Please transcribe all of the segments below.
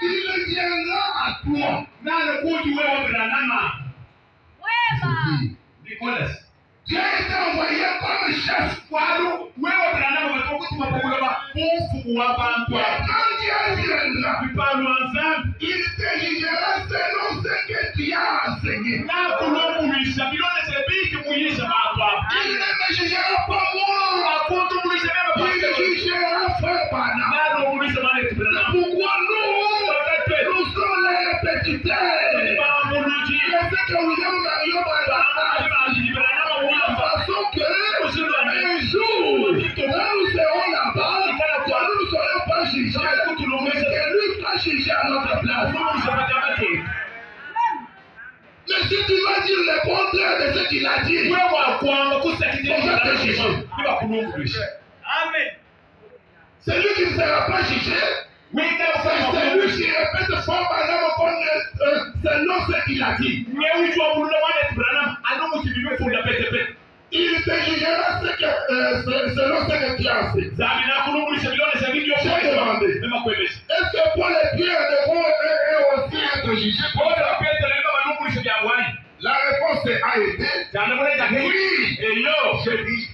Il viendra à toi. Dieu est envoyé comme chef. Quand Dieu viendra, il te jugera selon ce que tu as enseigné. Il ne me jugera pas moi. Il jugera frère Bana. Pourquoi nous sommes les répétiteurs? C'est ce que William Mario de façon que un jour, quand nous serons là-bas, quand nous ne serons pas jugés, mais que lui sera jugé à notre place. Mais si tu vas dire le contraire de ce qu'il a dit, on va te juger. Amen. Celui qui ne sera pas jugé, c'est celui qui répète fort Bana selon ce qu'il a dit. Il te jugera selon ce que tu as fait. J'ai demandé, est-ce que Paul et Pierre devront aussi être jugés? La réponse a été oui. J'ai dit,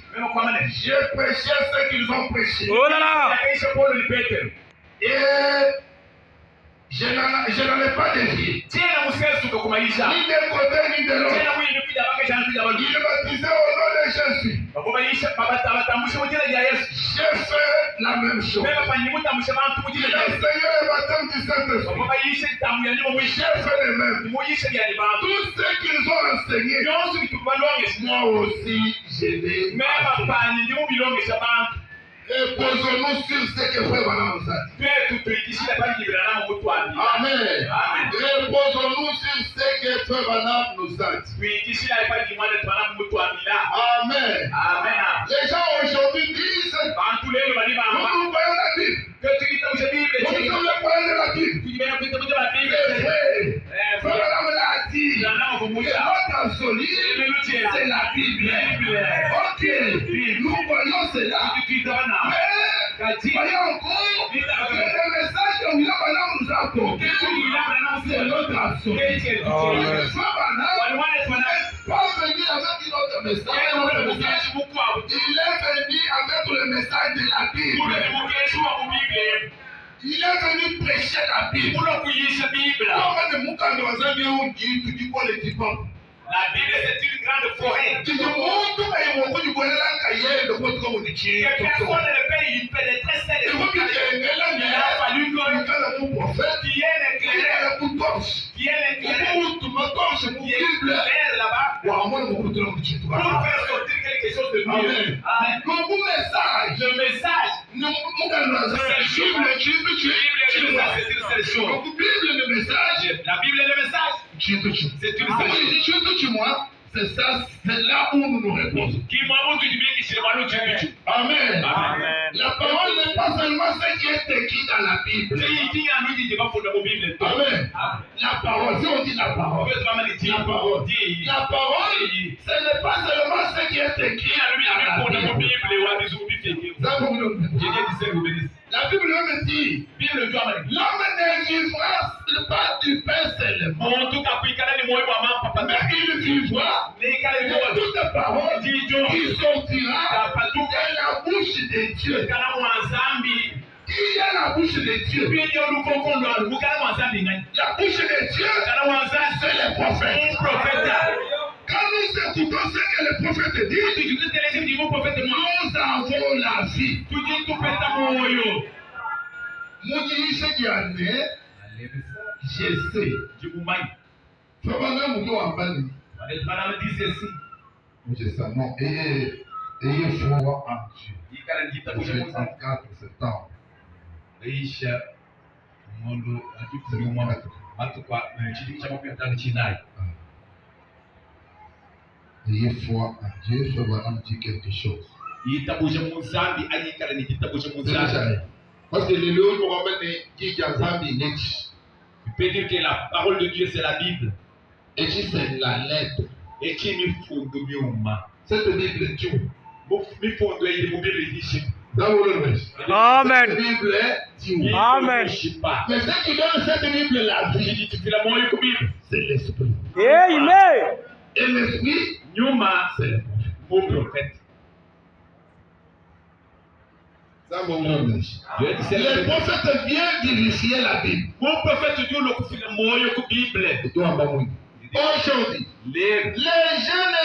j'ai prêché ce qu'ils ont prêché. Oh là là! Et je n'en ai pas dévié. Ni d'un côté ni de l'autre. Il est baptisé au nom de Jésus. J'ai fait la même chose. Il a enseigné le baptême du Saint-Esprit. J'ai fait le même. Tout ce qu'ils ont enseigné, moi aussi, je l'ai fait. Reposons-nous sur ce que frère Bana nous a dit. Amen. Reposons-nous sur ce que frère Bana nous a dit. Amen. Les gens aujourd'hui disent, nous croyons la Bible. Nous sommes les croyants de la Bible. C'est vrai. Frère Bana me l'a dit. Notre absolu, c'est la Bible. Ok. Nous voyons cela. Mais voyons encore que le message que William Bana nous a apporté, c'est notre absolu. Frère Bana n'est pas venu avec notre message. Il est venu avec le message de la Bible. Il est venu prêcher la Bible. La Bible, c'est une grande forêt. Que personne ne peut y pénétrer cette forêt. Il a fallu qu'il y ait un éclaireur, qui est clair là-bas, pour faire sortir quelque chose de mieux. Amen. Le message, la Bible est le message. C'est une c'est ça, c'est là où nous nous reposons. Amen. La parole n'est pas seulement ce qui est écrit dans la Bible. Amen. La parole, si on dit la parole, ce n'est pas seulement ce qui est écrit dans la Bible. La Bible me dit, l'homme ne vivra pas du pain seulement, mais il vivra de toute parole qui sortira de la bouche de Dieu. Il y a la bouche de Dieu. La bouche de Dieu, c'est le prophète. Quand nous écoutons ce que le prophète dit, nous avons la vie. Je sais. Je sais, non. Ayez foi en Dieu. Je 34 septembre. Ayez foi en Dieu, ça va nous dire quelque chose. Parce que les lois pour amener qui Zambi net. Tu peux dire que la parole de Dieu c'est la Bible. Et qui c'est la lettre. Et qui me faut de mieux. Cette Bible Dieu. Me faut de Bible ici. Amen. Bible, Amen. mais ce qui donne cette Bible la vie, c'est l'esprit. Amen. Et l'esprit, c'est le prophète. Le prophète vient vérifier la Bible. Aujourd'hui, les jeunes